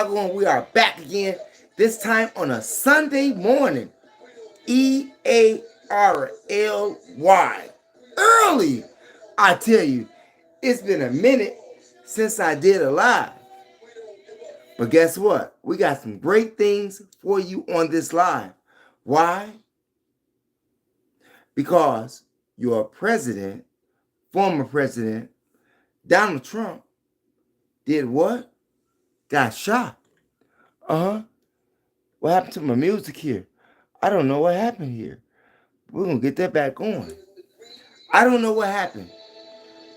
We are back again, this time on a Sunday morning. EARLY. Early! I tell you, it's been a minute since I did a live. But guess what? We got some great things for you on this live. Why? Because your president, former president, Donald Trump, did what? Got shot. Uh-huh. What happened to my music here? I don't know what happened here. We're going to get that back on. I don't know what happened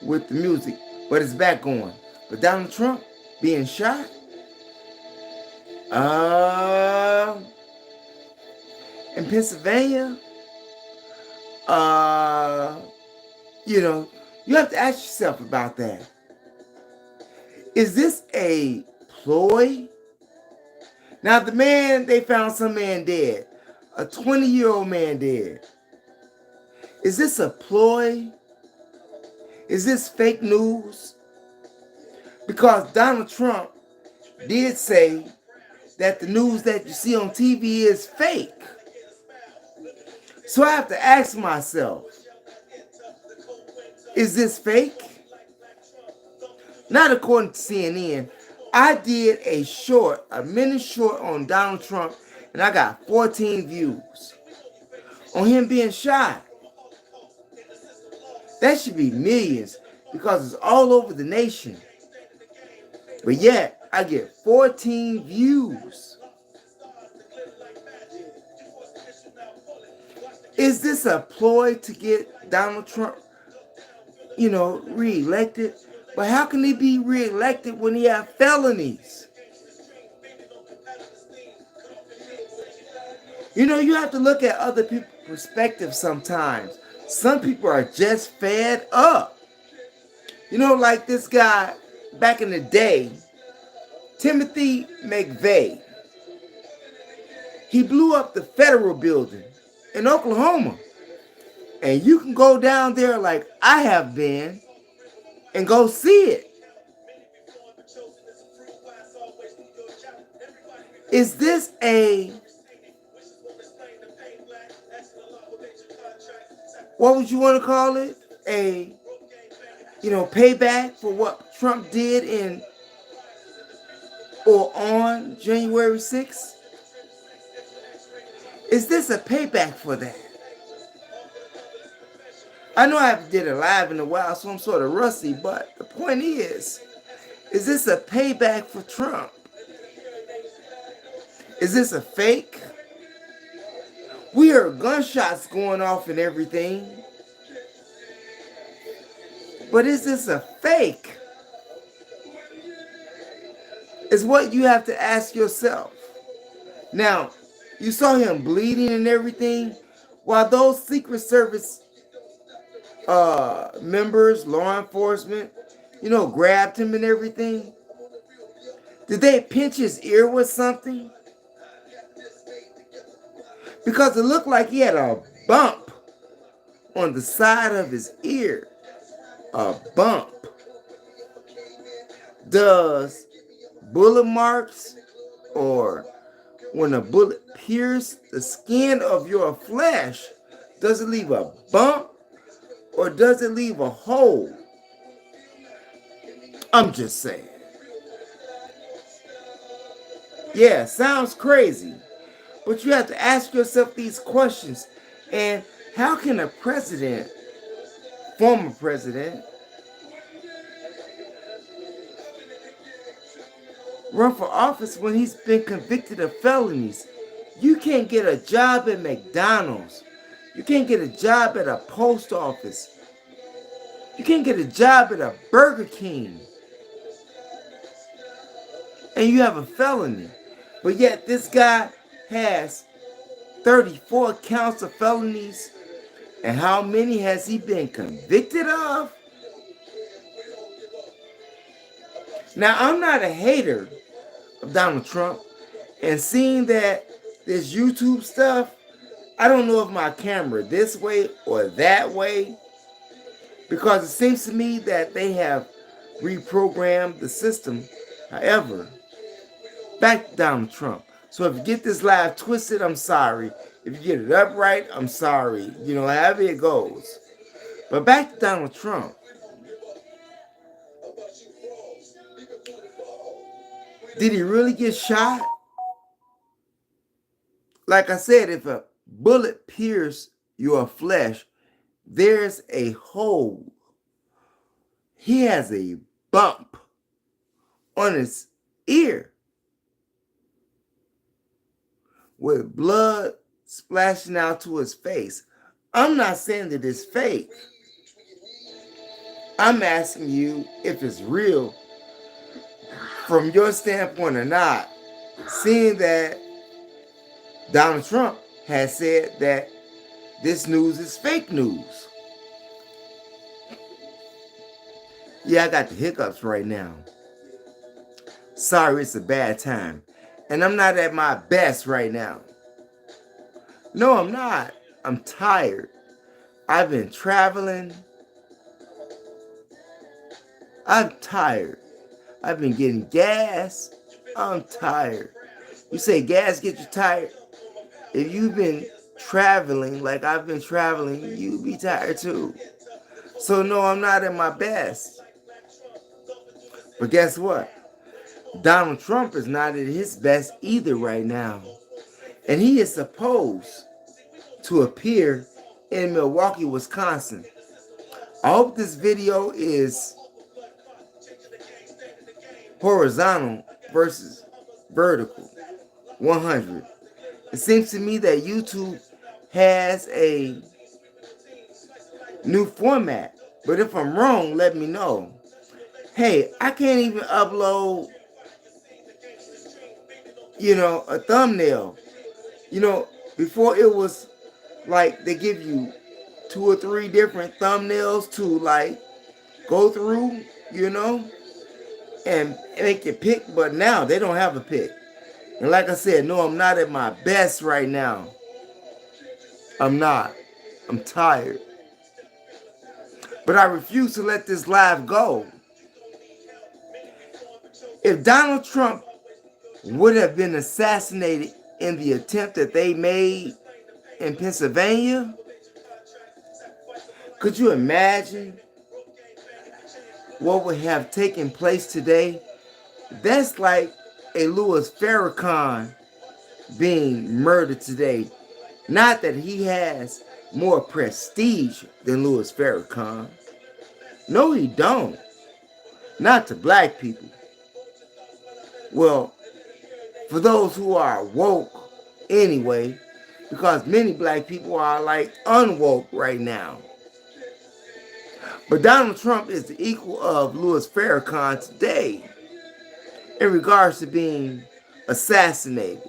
with the music, but it's back on. But Donald Trump being shot? In Pennsylvania? You have to ask yourself about that. Is this a ploy? Now, they found some man dead. A 20-year-old man dead. Is this a ploy? Is this fake news? Because Donald Trump did say that the news that you see on TV is fake. So I have to ask myself, is this fake? Not according to CNN. I did a minute short on Donald Trump, and I got 14 views on him being shot. That should be millions because it's all over the nation. But yet, I get 14 views. Is this a ploy to get Donald Trump, reelected? But how can he be reelected when he has felonies? You have to look at other people's perspective sometimes. Some people are just fed up. Like this guy back in the day, Timothy McVeigh. He blew up the federal building in Oklahoma. And you can go down there like I have been and go see it. Is this what would you want to call it? Payback for what Trump did in or on January 6th? Is this a payback for that? I know I haven't did it live in a while, so I'm sort of rusty, but the point is this a payback for Trump? Is this a fake? We heard gunshots going off and everything. But is this a fake? Is what you have to ask yourself. Now, you saw him bleeding and everything. While those Secret Service members, law enforcement, grabbed him and everything, did they pinch his ear with something? Because it looked like he had a bump on the side of his ear. A bump. Does bullet marks or when a bullet pierces the skin of your flesh, does it leave a bump or does it leave a hole? I'm just saying. Yeah, sounds crazy. But you have to ask yourself these questions. And how can a president, former president, run for office when he's been convicted of felonies? You can't get a job at McDonald's. You can't get a job at a post office. You can't get a job at a Burger King. And you have a felony. But yet this guy has 34 counts of felonies. And how many has he been convicted of? Now, I'm not a hater of Donald Trump. And seeing that this YouTube stuff, I don't know if my camera this way or that way. Because it seems to me that they have reprogrammed the system. However, Back to Donald Trump. So if you get this live twisted, I'm sorry. If you get it upright, I'm sorry. You know, however it goes. But back to Donald Trump. Did he really get shot? Like I said, if a bullet pierces your flesh, there's a hole. He has a bump on his ear with blood splashing out to his face. I'm not saying that it's fake. I'm asking you if it's real from your standpoint or not, seeing that Donald Trump has said that this news is fake news. Yeah, I got the hiccups right now. Sorry, it's a bad time. And I'm not at my best right now. No, I'm not. I'm tired. I've been traveling. I'm tired. I've been getting gas. I'm tired. You say gas get you tired? If you've been traveling like I've been traveling, you be tired too. So no, I'm not at my best. But guess what? Donald Trump is not at his best either right now. And he is supposed to appear in Milwaukee, Wisconsin. I hope this video is horizontal versus vertical. 100. It seems to me that YouTube has a new format. But if I'm wrong, let me know. Hey, I can't even upload, a thumbnail. Before it was like they give you 2 or 3 different thumbnails to like go through, and make your pick. But now they don't have a pick. And like I said, no, I'm not at my best right now. I'm not. I'm tired. But I refuse to let this live go. If Donald Trump would have been assassinated in the attempt that they made in Pennsylvania, could you imagine what would have taken place today? That's like a Louis Farrakhan being murdered today. Not that he has more prestige than Louis Farrakhan. No, he don't. Not to black people. Well, for those who are woke anyway, because many black people are like unwoke right now. But Donald Trump is the equal of Louis Farrakhan today in regards to being assassinated.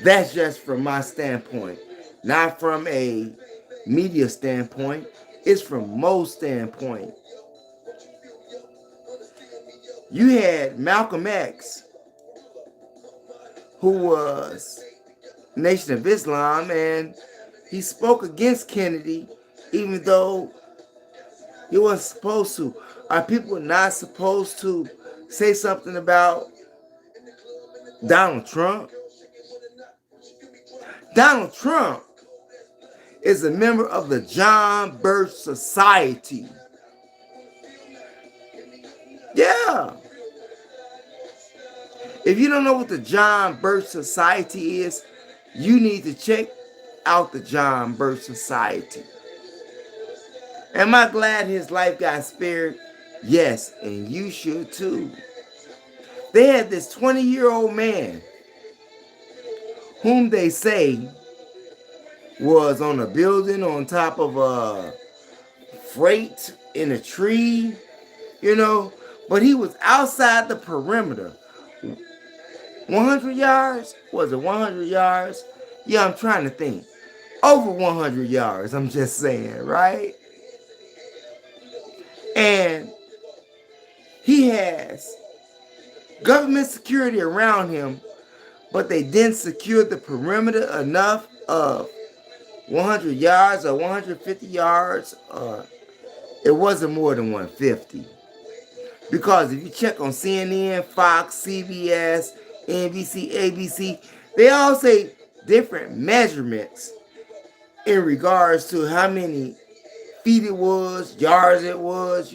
That's just from my standpoint, not from a media standpoint. It's from Mo's standpoint. You had Malcolm X, who was Nation of Islam, and he spoke against Kennedy, even though he wasn't supposed to. Are people not supposed to say something about Donald Trump? Donald Trump is a member of the John Birch Society. Yeah. If you don't know what the John Birch Society is, you need to check out the John Birch Society. Am I glad his life got spared? Yes, and you should too. They had this 20-year-old man whom they say was on a building on top of a freight in a tree, but he was outside the perimeter. 100 yards? Was it 100 yards? Yeah, I'm trying to think. Over 100 yards, I'm just saying, right? And he has government security around him, but they didn't secure the perimeter enough of 100 yards or 150 yards. It wasn't more than 150. Because if you check on CNN, Fox, CBS, NBC, ABC, they all say different measurements in regards to how many feet it was, yards it was,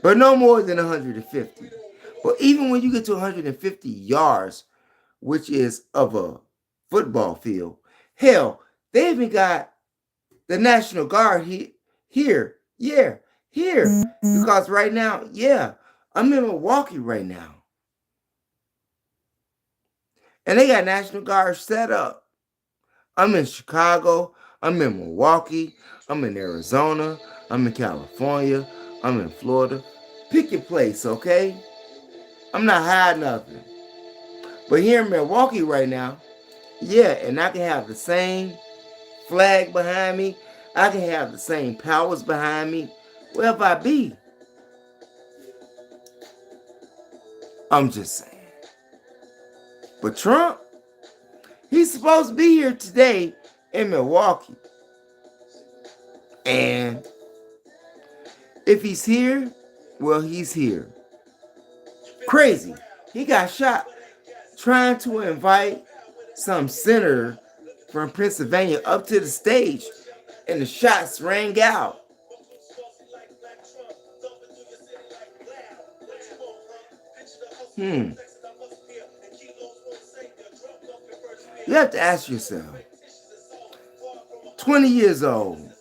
but no more than 150. But even when you get to 150 yards, which is of a football field, hell, they even got the National Guard here. Yeah, here. Because right now, I'm in Milwaukee right now. And they got National Guard set up. I'm in Chicago. I'm in Milwaukee. I'm in Arizona. I'm in California. I'm in Florida. Pick your place, okay? I'm not hiding nothing. But here in Milwaukee right now, and I can have the same flag behind me. I can have the same powers behind me. Wherever I be. I'm just saying. But Trump, he's supposed to be here today in Milwaukee. And if he's here, well, he's here. Crazy. He got shot trying to invite some senator from Pennsylvania up to the stage, and the shots rang out. You have to ask yourself, 20 years old,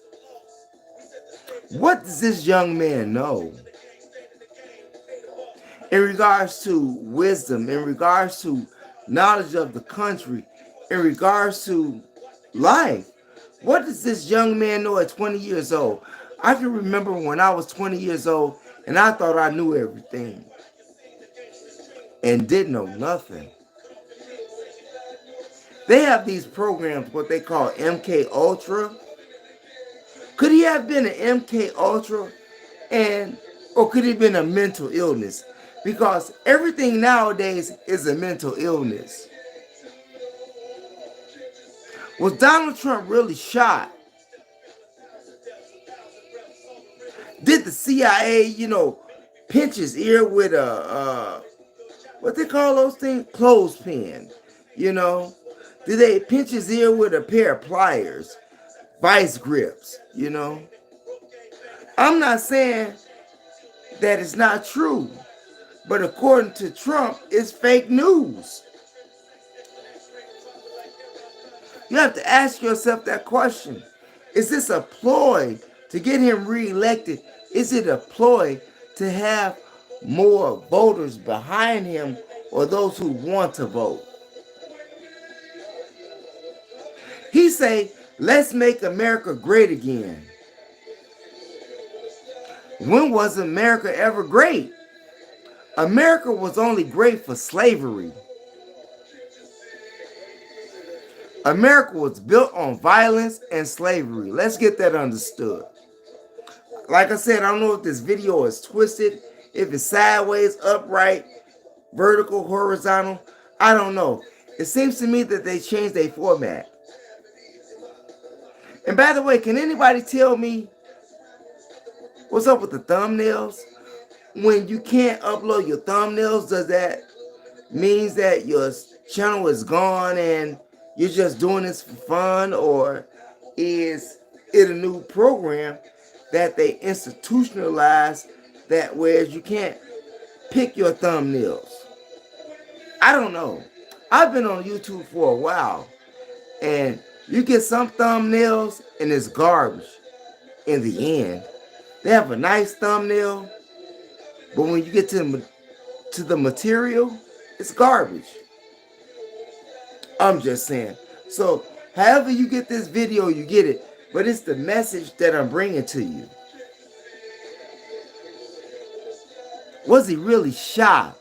what does this young man know in regards to wisdom, in regards to knowledge of the country, in regards to life? What does this young man know at 20 years old? I can remember when I was 20 years old and I thought I knew everything and didn't know nothing. They have these programs, what they call MK Ultra. Could he have been an MK Ultra, or could he have been a mental illness? Because everything nowadays is a mental illness. Was Donald Trump really shot? Did the CIA, pinch his ear with a, what they call those things? Clothespin, Did they pinch his ear with a pair of pliers? Vice grips, I'm not saying that it's not true, but according to Trump, it's fake news. You have to ask yourself that question. Is this a ploy to get him reelected? Is it a ploy to have more voters behind him or those who want to vote? He say, let's make America great again. When was America ever great? America was only great for slavery. America was built on violence and slavery. Let's get that understood. Like I said, I don't know if this video is twisted, if it's sideways, upright, vertical, horizontal. I don't know. It seems to me that they changed their format. And by the way, can anybody tell me what's up with the thumbnails? When you can't upload your thumbnails, does that mean that your channel is gone and you're just doing this for fun? Or is it a new program that they institutionalized that whereas you can't pick your thumbnails? I don't know. I've been on YouTube for a while, and you get some thumbnails and it's garbage in the end. They have a nice thumbnail, but when you get to the material, it's garbage. I'm just saying. So, however you get this video, you get it. But it's the message that I'm bringing to you. Was he really shot?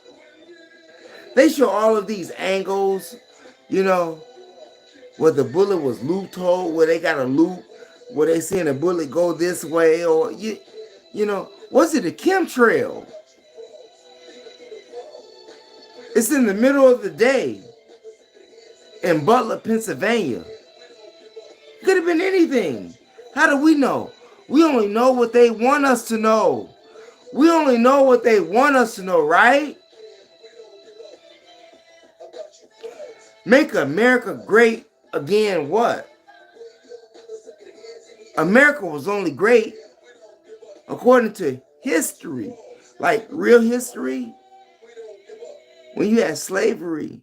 They show all of these angles, where the bullet was loop-toed, where they got a loop, where they seeing a bullet go this way, or, was it a chemtrail? It's in the middle of the day in Butler, Pennsylvania. Could have been anything. How do we know? We only know what they want us to know. We only know what they want us to know, right? Make America great again, what? America was only great according to history, like real history, when you had slavery,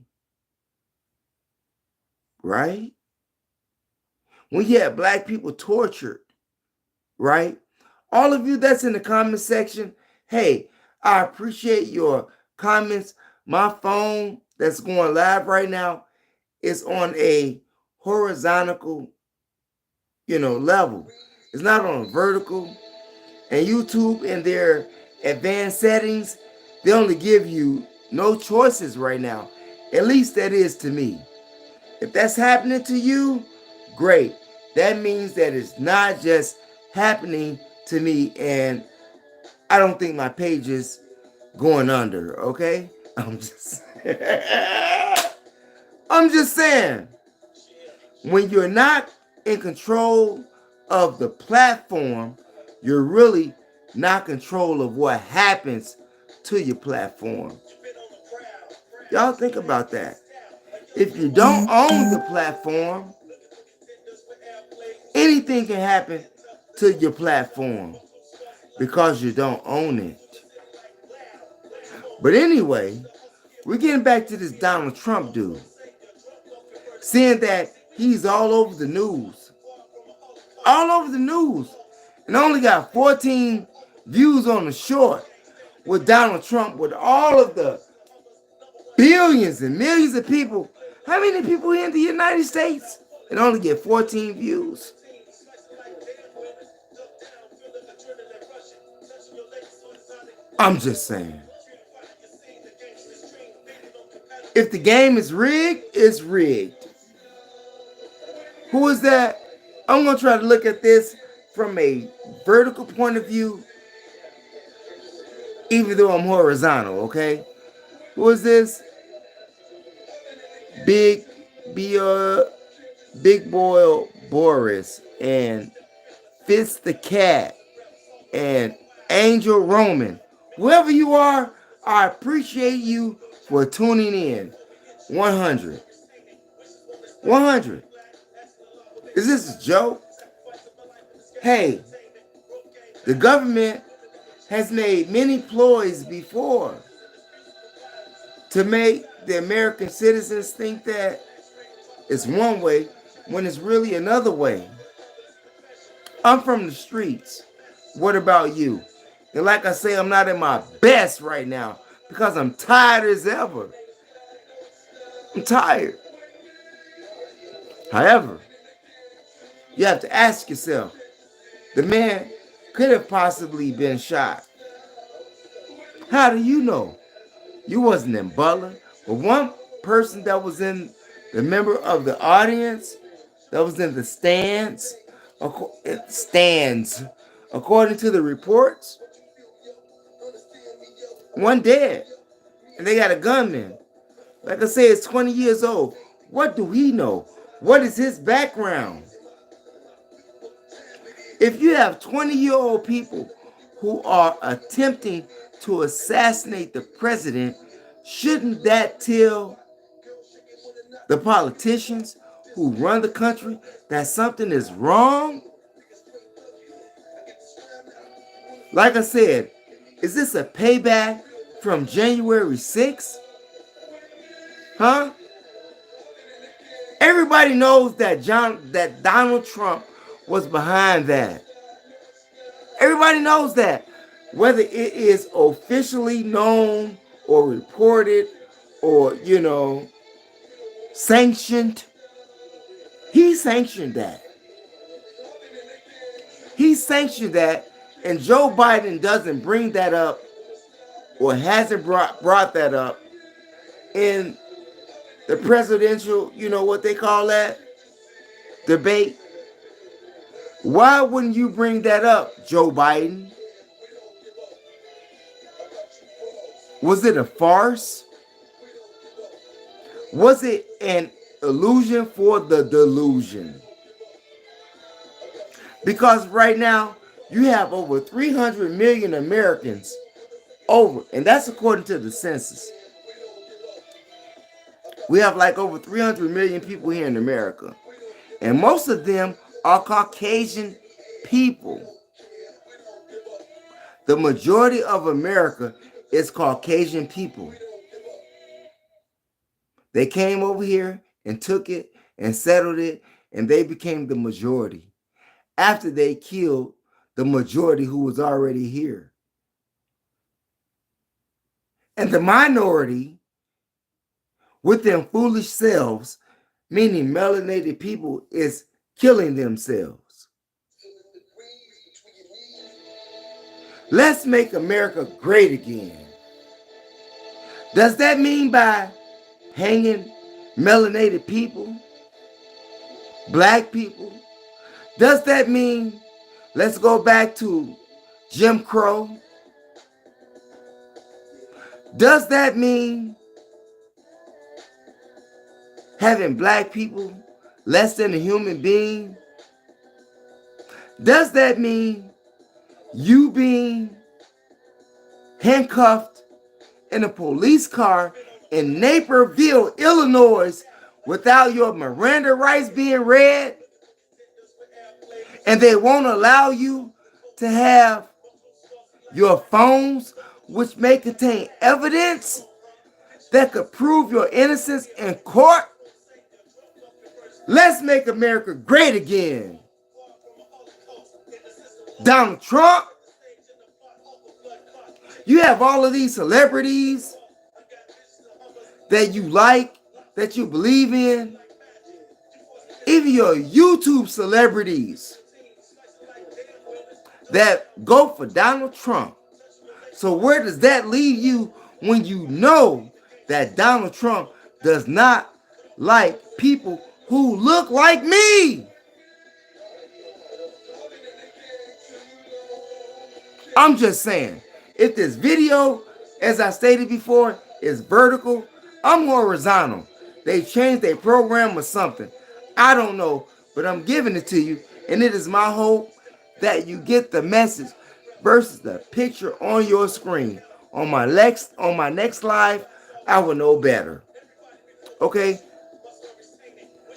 right? When you had black people tortured, right? All of you that's in the comment section, hey, I appreciate your comments. My phone that's going live right now is on a horizontal, level. It's not on a vertical. And YouTube in their advanced settings, they only give you no choices right now. At least that is to me. If that's happening to you, great. That means that it's not just happening to me and I don't think my page is going under, okay? I'm just saying. When you're not in control of the platform, you're really not in control of what happens to your platform. Y'all think about that. If you don't own the platform, anything can happen to your platform because you don't own it. But anyway, we're getting back to this Donald Trump dude. Seeing that he's all over the news. All over the news. And only got 14 views on the short with Donald Trump, with all of the billions and millions of people. How many people here in the United States? And only get 14 views. I'm just saying. If the game is rigged, it's rigged. Who is that? I'm going to try to look at this from a vertical point of view, even though I'm horizontal, okay? Who is this? Big Boy Boris and Fitz the Cat and Angel Roman. Whoever you are, I appreciate you for tuning in. 100. 100. Is this a joke? Hey, the government has made many ploys before to make the American citizens think that it's one way when it's really another way. I'm from the streets. What about you? And like I say, I'm not in my best right now because I'm tired as ever. I'm tired. However, you have to ask yourself, the man could have possibly been shot. How do you know? You wasn't in Butler. But one person that was in the member of the audience, that was in the stands, according to the reports, one dead. And they got a gunman. Like I say, it's 20 years old. What do he know? What is his background? If you have 20-year-old people who are attempting to assassinate the president, shouldn't that tell the politicians who run the country that something is wrong? Like I said, is this a payback from January 6th? Huh? Everybody knows that Donald Trump was behind that. Everybody knows that. Whether it is officially known or reported or, sanctioned, he sanctioned that. He sanctioned that, and Joe Biden doesn't bring that up or hasn't brought that up in the presidential, what they call that? Debate. Why wouldn't you bring that up, Joe Biden? Was it a farce? Was it an illusion for the delusion? Because right now, you have over 300 million Americans And that's according to the census. We have like over 300 million people here in America. And most of them are Caucasian people. The majority of America is Caucasian people. They came over here and took it and settled it, and they became the majority after they killed the majority who was already here. And the minority, with them foolish selves, meaning melanated people, is killing themselves. Let's make America great again. Does that mean by hanging melanated people, black people? Does that mean let's go back to Jim Crow? Does that mean having black people less than a human being? Does that mean you being handcuffed in a police car in Naperville, Illinois, without your Miranda rights being read, and they won't allow you to have your phones, which may contain evidence that could prove your innocence in court? Let's make America great again. Donald Trump, you have all of these celebrities that you like, that you believe in, even your YouTube celebrities that go for Donald Trump. So where does that leave you when you know that Donald Trump does not like people who look like me? I'm just saying, if this video, as I stated before, is vertical, I'm horizontal. They changed their program or something. I don't know, but I'm giving it to you, and it is my hope that you get the message versus the picture on your screen. On my next live, I will know better. Okay?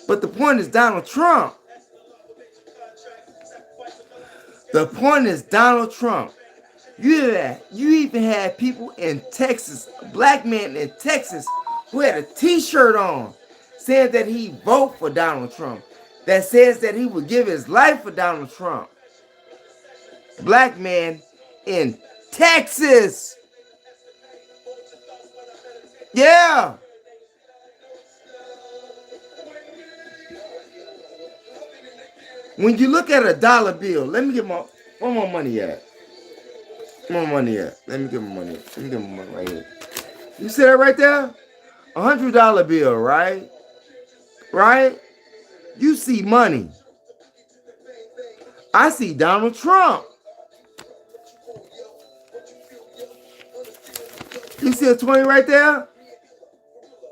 But the point is Donald Trump. The point is Donald Trump. You even had people in Texas, a black man in Texas, who had a t-shirt on saying that he vote for Donald Trump, that says that he would give his life for Donald Trump. Black man in Texas. Yeah. When you look at a dollar bill, let me get where my money at? Where my money at? Let me get my money. Let me get my money right here. You see that right there? $100 bill, right? Right? You see money. I see Donald Trump. You see a 20 right there?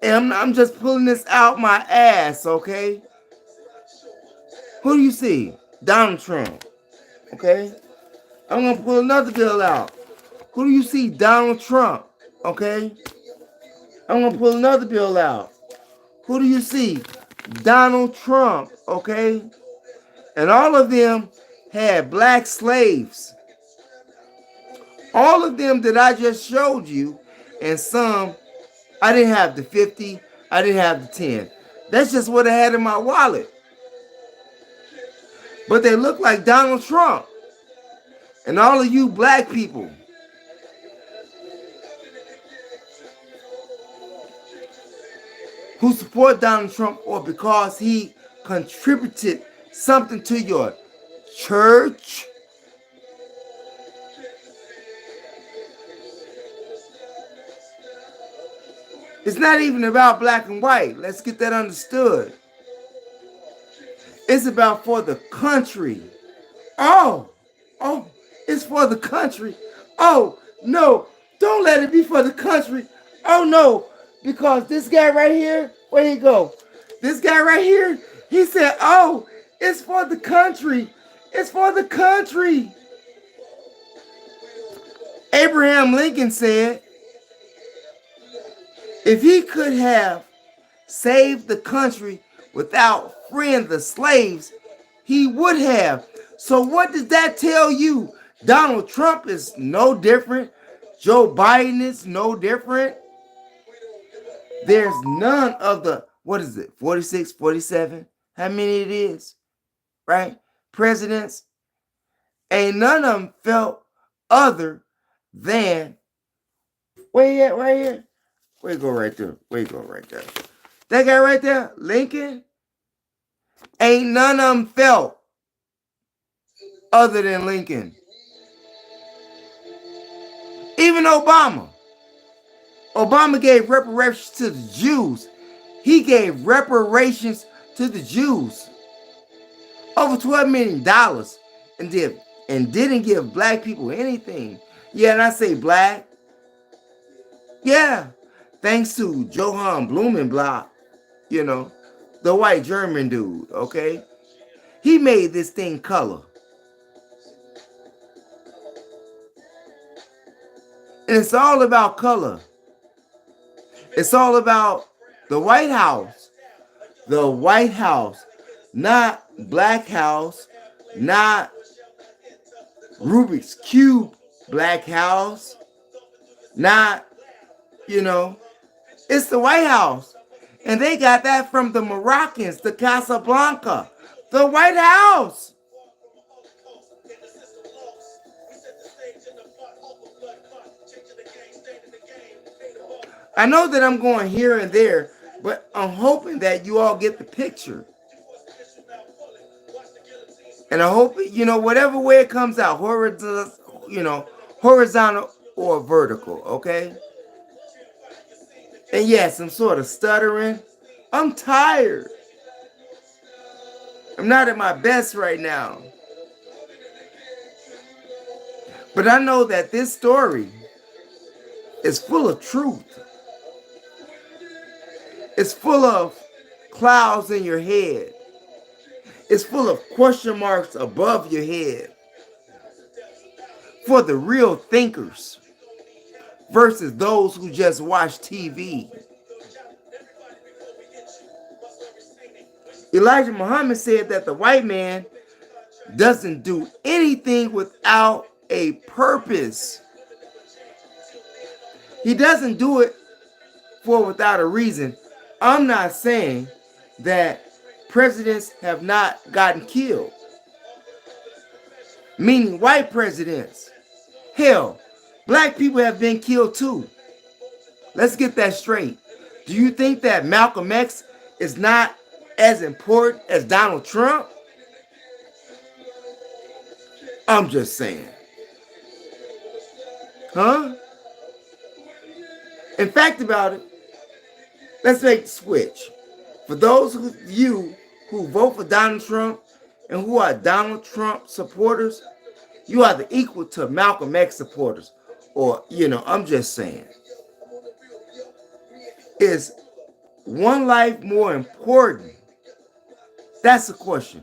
And I'm just pulling this out my ass, okay? Who do you see? Donald Trump. Okay? I'm going to pull another bill out. Who do you see? Donald Trump. Okay? I'm going to pull another bill out. Who do you see? Donald Trump. Okay? And all of them had black slaves. All of them that I just showed you, and some, I didn't have the 50, I didn't have the 10. That's just what I had in my wallet. But they look like Donald Trump. And all of you black people who support Donald Trump, or because he contributed something to your church, it's not even about black and white. Let's get that understood. It's about for the country. Oh, it's for the country. Oh, no, don't let it be for the country. Oh, no, because this guy right here, where'd he go? This guy right here, he said, oh, it's for the country. It's for the country. Abraham Lincoln said if he could have saved the country without freeing the slaves, he would have. So what does that tell you? Donald Trump is no different. Joe Biden is no different. There's none of the, what is it, 46, 47? How many it is, right? Presidents. Ain't none of them felt other than, where you at right here? Where you go right there? Where you go right there? That guy right there, Lincoln, ain't none of them felt other than Lincoln. Even Obama. Obama gave reparations to the Jews. He gave reparations to the Jews. Over $12 million and didn't give black people anything. Yeah, and I say black. Yeah. Thanks to Johann Blumenbach, you know, the white German dude, okay? He made this thing color. And it's all about color. It's all about the White House. The White House. Not Black House. Not Rubik's Cube Black House. Not, you know, it's the White House. And they got that from the Moroccans, the Casablanca. The White House. I know that I'm going here and there, but I'm hoping that you all get the picture. And I hope, you know, whatever way it comes out, horizontal or vertical, okay? And yes, I'm sort of stuttering. I'm tired. I'm not at my best right now. But I know that this story is full of truth. It's full of clouds in your head. It's full of question marks above your head. For the real thinkers versus those who just watch TV. Elijah Muhammad said that the white man doesn't do anything without a purpose. He doesn't do it without a reason. I'm not saying that presidents have not gotten killed. Meaning white presidents. Hell, black people have been killed too. Let's get that straight. Do you think that Malcolm X is not as important as Donald Trump? I'm just saying. Huh? In fact about it, let's make the switch. For those of you who vote for Donald Trump and who are Donald Trump supporters, you are the equal to Malcolm X supporters. Or, you know, I'm just saying. Is one life more important? That's the question.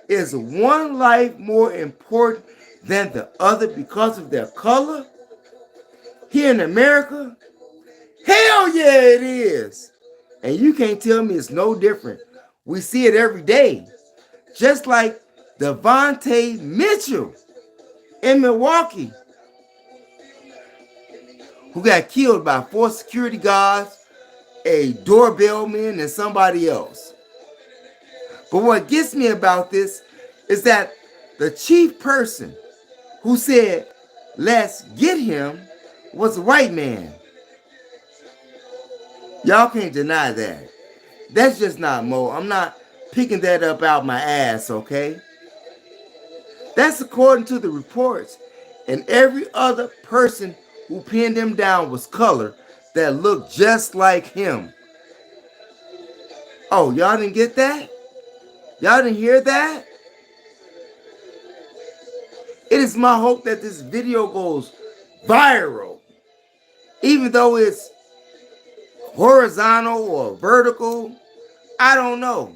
Is one life more important than the other because of their color? Here in America? Hell yeah, it is. And you can't tell me it's no different. We see it every day. Just like Devontae Mitchell in Milwaukee, who got killed by 4 security guards, a doorbellman, and somebody else. But what gets me about this is that the chief person who said, let's get him, was a white man. Y'all can't deny that. That's just not Mo. I'm not picking that up out my ass, okay? That's according to the reports. And every other person who pinned him down was color that looked just like him. Oh, y'all didn't get that? Y'all didn't hear that? It is my hope that this video goes viral. Even though it's horizontal or vertical, I don't know.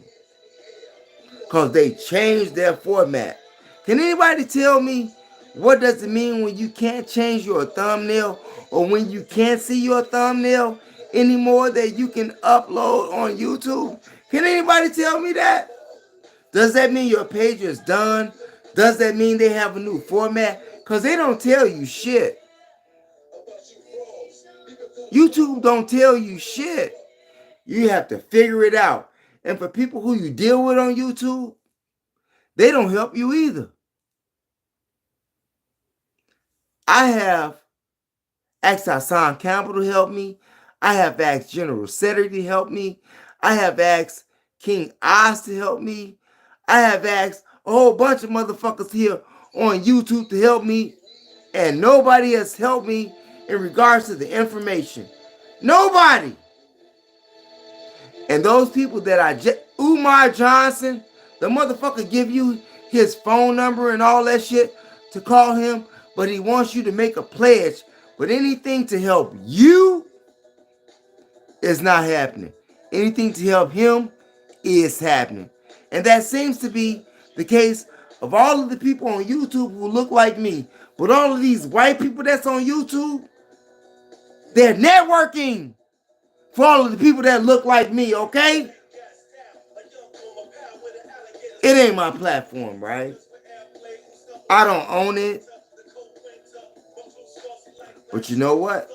Because they changed their format. Can anybody tell me What does it mean when you can't change your thumbnail, or when you can't see your thumbnail anymore that you can upload on YouTube? Can anybody tell me that? Does that mean your page is done? Does that mean they have a new format? Because they don't tell you shit. YouTube don't tell you shit. You have to figure it out. And for people who you deal with on YouTube, they don't help you either. I have asked Hassan Campbell to help me. I have asked General Setter to help me. I have asked King Oz to help me. I have asked a whole bunch of motherfuckers here on YouTube to help me. And nobody has helped me in regards to the information. Nobody. And those people that Umar Johnson, the motherfucker give you his phone number and all that shit to call him, but he wants you to make a pledge. But anything to help you is not happening. Anything to help him is happening. And that seems to be the case of all of the people on YouTube who look like me. But all of these white people that's on YouTube, they're networking for all of the people that look like me, okay? It ain't my platform, right? I don't own it. But you know what?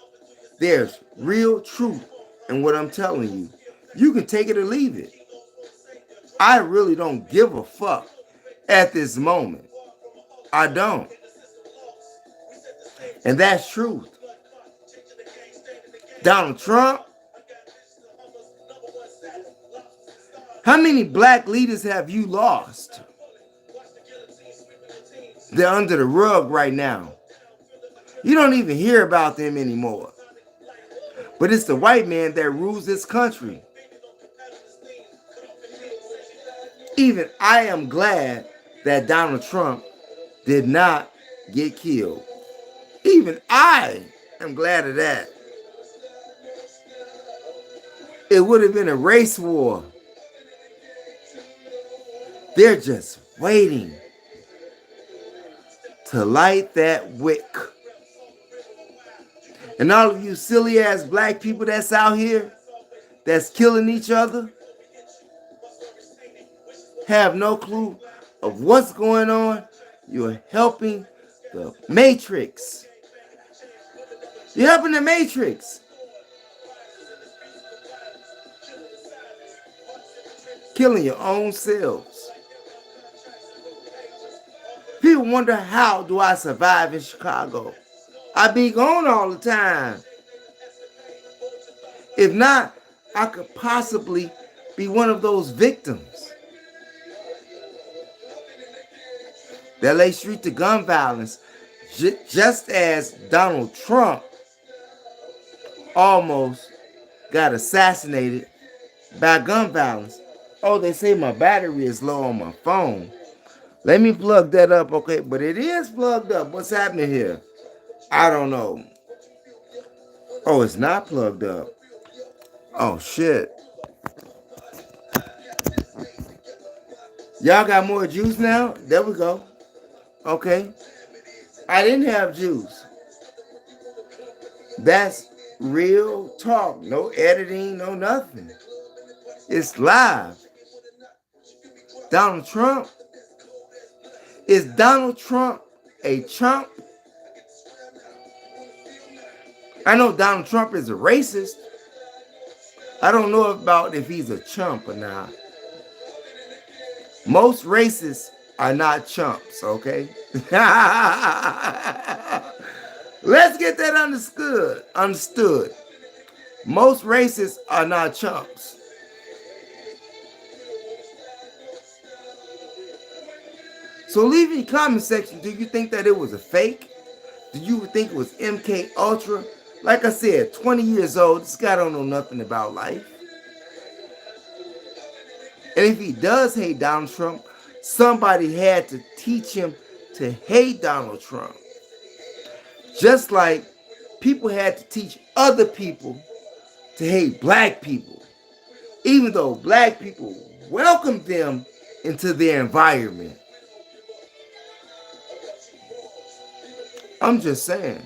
There's real truth in what I'm telling you. You can take it or leave it. I really don't give a fuck at this moment. I don't. And that's truth. Donald Trump. How many black leaders have you lost? They're under the rug right now. You don't even hear about them anymore. But it's the white man that rules this country. Even I am glad that Donald Trump did not get killed. Even I am glad of that. It would have been a race war. They're just waiting to light that wick. And all of you silly ass black people that's out here, that's killing each other, have no clue of what's going on. You're helping the Matrix. You're helping the Matrix. Killing your own selves. People wonder, how do I survive in Chicago? I be gone all the time. If not, I could possibly be one of those victims that lay street to gun violence, just as Donald Trump almost got assassinated by gun violence. Oh, they say my battery is low on my phone. Let me plug that up, okay? But it is plugged up. What's happening here? I don't know. Oh, it's not plugged up. Oh, shit. Y'all got more juice now? There we go. Okay. I didn't have juice. That's real talk. No editing, no nothing. It's live. Donald Trump? Is Donald Trump a chump? I know Donald Trump is a racist. I don't know about if he's a chump or not. Most racists are not chumps, okay? Let's get that understood. Most racists are not chumps. So leave in the comment section, do you think that it was a fake? Do you think it was MK Ultra? Like I said, 20 years old, this guy don't know nothing about life. And if he does hate Donald Trump, somebody had to teach him to hate Donald Trump. Just like people had to teach other people to hate black people, even though black people welcomed them into their environment. I'm just saying.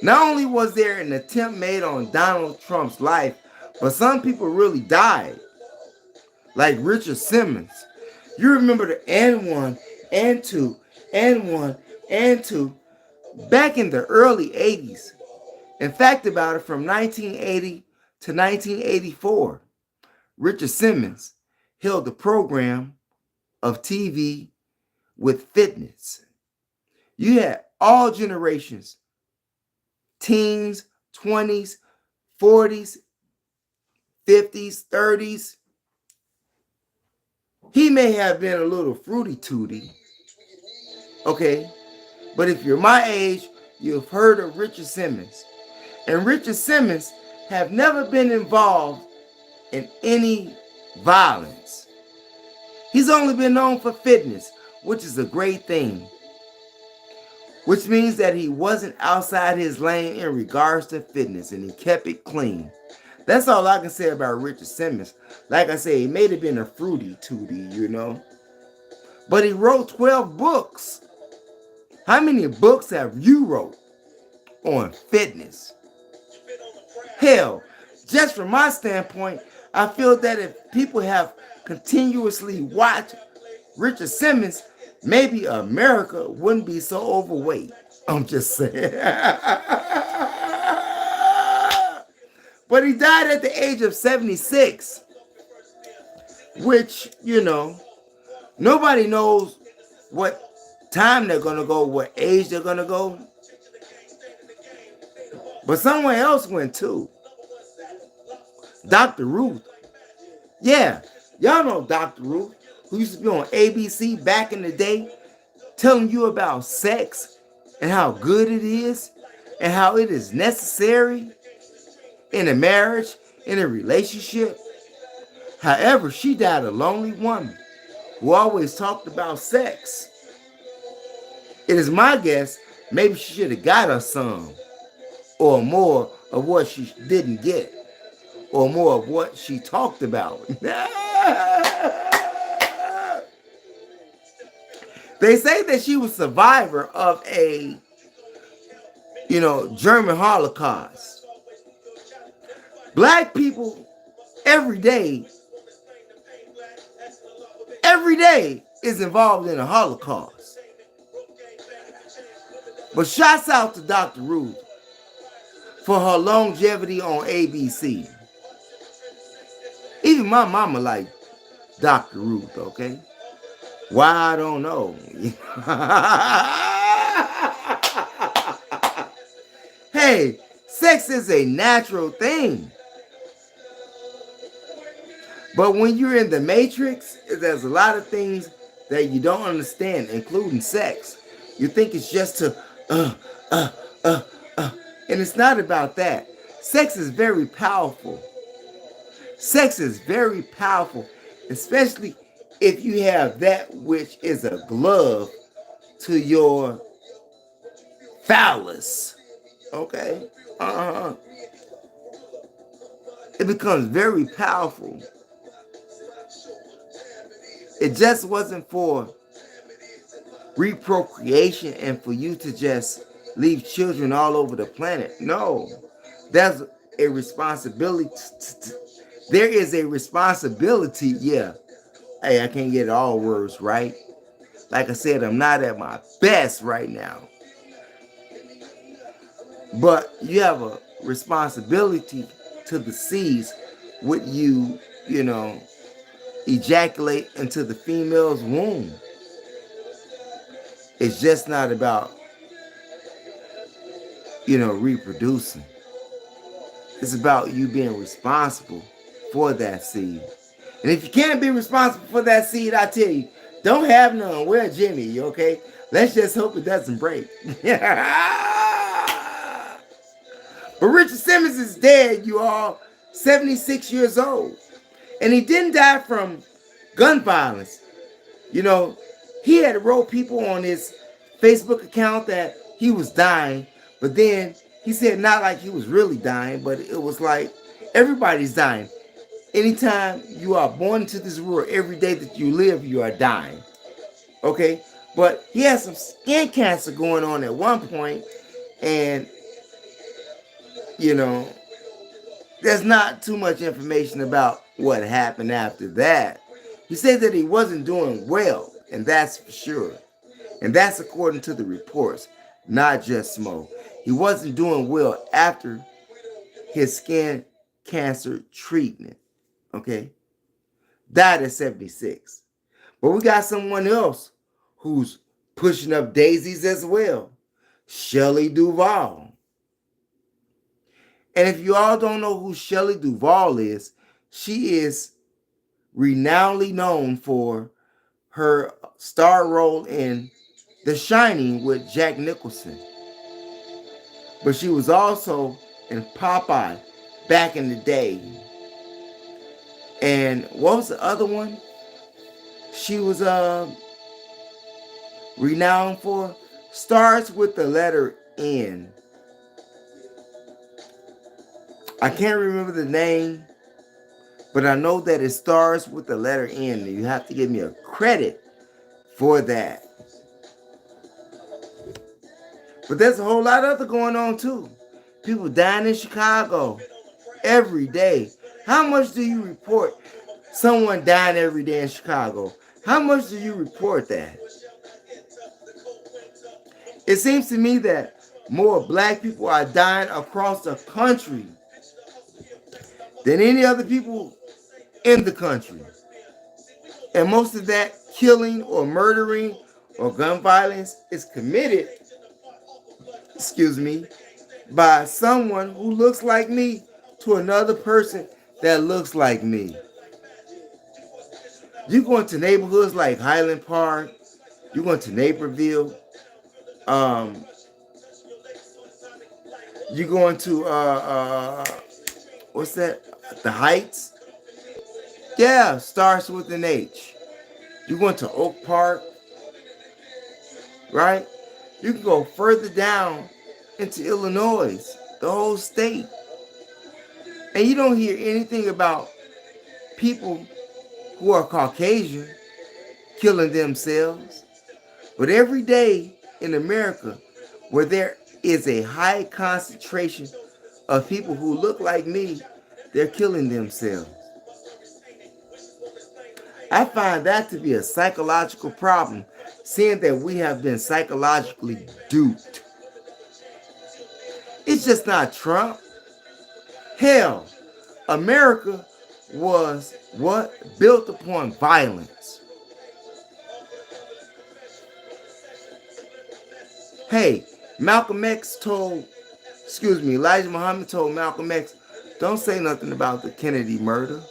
Not only was there an attempt made on Donald Trump's life, but some people really died, like Richard Simmons. You remember the and 1, and 2, and 1, and 2, back in the early 80s. In fact, about it from 1980 to 1984, Richard Simmons held the program of TV with fitness. You had all generations, teens, 20s, 40s, 50s, 30s. He may have been a little fruity tooty, okay? But if you're my age, you've heard of Richard Simmons. And Richard Simmons have never been involved in any violence. He's only been known for fitness, which is a great thing. Which means that he wasn't outside his lane in regards to fitness, and he kept it clean. That's all I can say about Richard Simmons. Like I say, he may have been a fruity tooty, you know. But he wrote 12 books. How many books have you wrote on fitness? Hell, just from my standpoint, I feel that if people have continuously watched Richard Simmons, maybe America wouldn't be so overweight. I'm just saying. But he died at the age of 76, which, you know, nobody knows what time they're going to go, what age they're going to go. But someone else went too. Dr. Ruth. Yeah, y'all know Dr. Ruth, who used to be on ABC back in the day, telling you about sex and how good it is and how it is necessary in a marriage, in a relationship. However, she died a lonely woman who always talked about sex. It is my guess, maybe she should have got her some, or more of what she didn't get, or more of what she talked about. They say that she was a survivor of a, German Holocaust. Black people every day is involved in a Holocaust. But shouts out to Dr. Ruth for her longevity on ABC. Even my mama liked Dr. Ruth, okay? Why, I don't know. Hey, sex is a natural thing. But when you're in the Matrix, there's a lot of things that you don't understand, including sex. You think it's just to, and it's not about that. Sex is very powerful. Sex is very powerful, especially if you have that which is a glove to your phallus. Okay? It becomes very powerful. It just wasn't for reprocreation and for you to just leave children all over the planet. No, there's a responsibility. There is a responsibility, yeah. Hey, I can't get all words right. Like I said, I'm not at my best right now. But you have a responsibility to the seeds with you, ejaculate into the female's womb. It's just not about, reproducing. It's about you being responsible for that seed. And if you can't be responsible for that seed, I tell you, don't have none. Wear Jimmy, okay? Let's just hope it doesn't break. But Richard Simmons is dead, you all. 76 years old. And he didn't die from gun violence. He had wrote people on his Facebook account that he was dying. But then he said not like he was really dying, but it was like everybody's dying. Anytime you are born into this world, every day that you live, you are dying. Okay? But he had some skin cancer going on at one point, and you know, there's not too much information about what happened after that. He said that he wasn't doing well, and that's for sure. And that's according to the reports, not just Smo. He wasn't doing well after his skin cancer treatment. Okay? Died at 76. But we got someone else who's pushing up daisies as well. Shelly Duval. And if you all don't know who Shelly Duval is, she is renownedly known for her star role in The Shining with Jack Nicholson. But she was also in Popeye back in the day. And what was the other one she was renowned for? Starts with the letter N. I can't remember the name, but I know that it starts with the letter N. You have to give me a credit for that. But there's a whole lot of other going on too. People dying in Chicago every day. How much do you report someone dying every day in Chicago? How much do you report that? It seems to me that more black people are dying across the country than any other people in the country. And most of that killing or murdering or gun violence is committed, by someone who looks like me to another person that looks like me. You go into neighborhoods like Highland Park, you go into Naperville, you go into what's that? The Heights. Yeah, starts with an H. You go into Oak Park, right? You can go further down into Illinois, the whole state. And you don't hear anything about people who are Caucasian killing themselves. But every day in America, where there is a high concentration of people who look like me, they're killing themselves. I find that to be a psychological problem, seeing that we have been psychologically duped. It's just not Trump. Hell, America was what? Built upon violence. Hey, Elijah Muhammad told Malcolm X, don't say nothing about the Kennedy murder.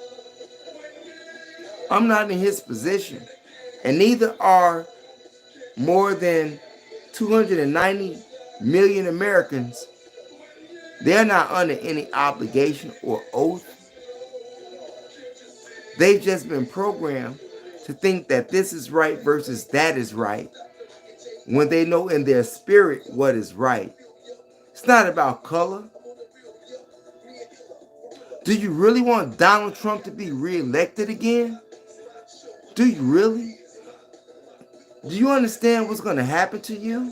I'm not in his position. And neither are more than 290 million Americans. They're not under any obligation or oath. They've just been programmed to think that this is right versus that is right, when they know in their spirit what is right. It's not about color. Do you really want Donald Trump to be reelected again? Do you really? Do you understand what's going to happen to you?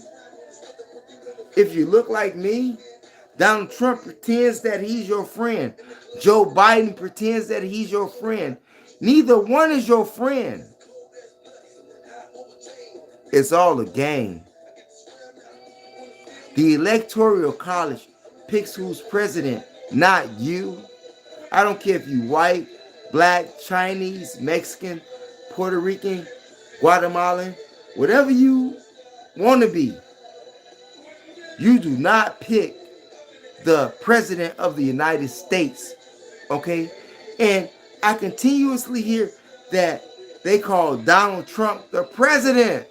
If you look like me, Donald Trump pretends that he's your friend. Joe Biden pretends that he's your friend. Neither one is your friend. It's all a game. The Electoral College picks who's president, not you. I don't care if you white, black, Chinese, Mexican, Puerto Rican, Guatemalan, whatever you want to be. You do not pick the president of the United States, okay? And I continuously hear that they call Donald Trump the president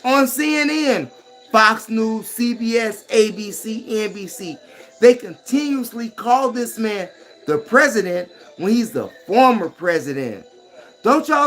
on CNN, Fox News, CBS, ABC, NBC. They continuously call this man the president when he's the former president. Don't y'all